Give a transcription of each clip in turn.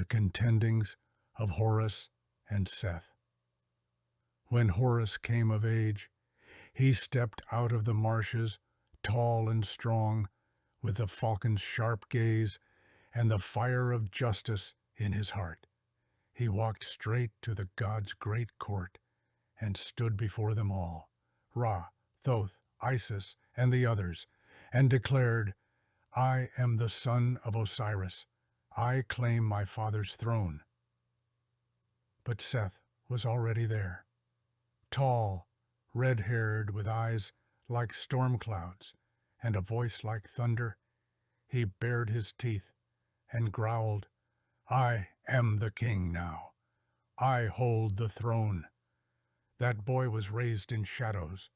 The Contendings of Horus and Seth. When Horus came of age, he stepped out of the marshes, tall and strong, with the falcon's sharp gaze and the fire of justice in his heart. He walked straight to the gods' great court and stood before them all, Ra, Thoth, Isis, and the others, and declared, "I am the son of Osiris. I claim my father's throne." But Seth was already there. Tall, red-haired, with eyes like storm clouds and a voice like thunder, he bared his teeth and growled, "I am the king now. I hold the throne. That boy was raised in shadows.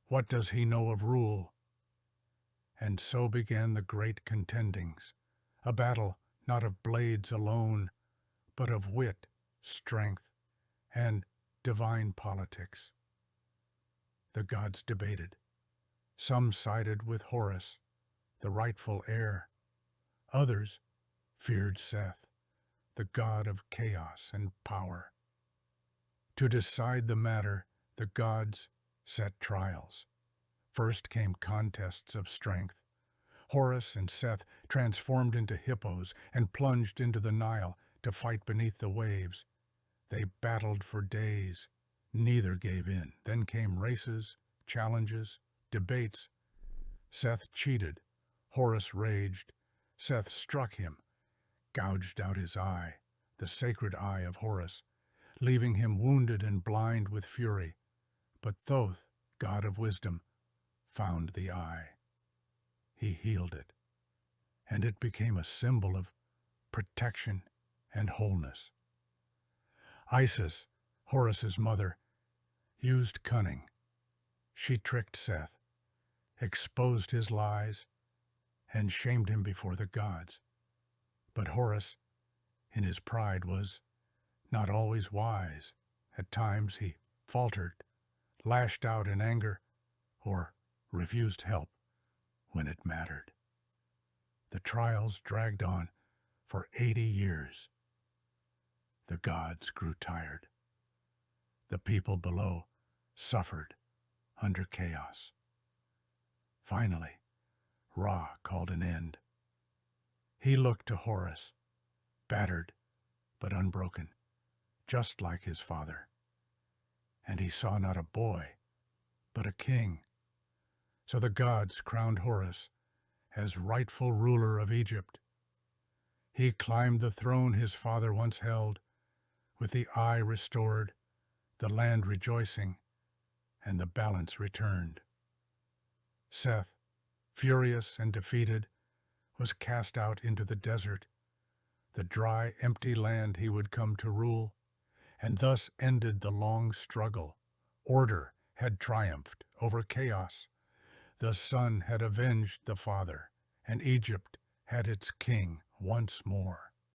What does he know of rule?" And so began the great Contendings, a battle not of blades alone, but of wit, strength, and divine politics. The gods debated. Some sided with Horus, the rightful heir. Others feared Seth, the god of chaos and power. To decide the matter, the gods set trials. First came contests of strength. Horus and Seth transformed into hippos and plunged into the Nile to fight beneath the waves. They battled for days. Neither gave in. Then came races, challenges, debates. Seth cheated. Horus raged. Seth struck him, gouged out his eye, the sacred eye of Horus, leaving him wounded and blind with fury. But Thoth, god of wisdom, found the eye. He healed it, and it became a symbol of protection and wholeness. Isis, Horus's mother, used cunning. She tricked Seth, exposed his lies, and shamed him before the gods. But Horus, in his pride, was not always wise. At times he faltered, lashed out in anger, or refused help when it mattered. The trials dragged on for 80 years. The gods grew tired. The people below suffered under chaos. Finally, Ra called an end. He looked to Horus, battered but unbroken, just like his father. And he saw not a boy, but a king. So the gods crowned Horus as rightful ruler of Egypt. He climbed the throne his father once held, with the eye restored, the land rejoicing, and the balance returned. Seth, furious and defeated, was cast out into the desert, the dry, empty land he would come to rule, and thus ended the long struggle. Order had triumphed over chaos. The son had avenged the father, and Egypt had its king once more.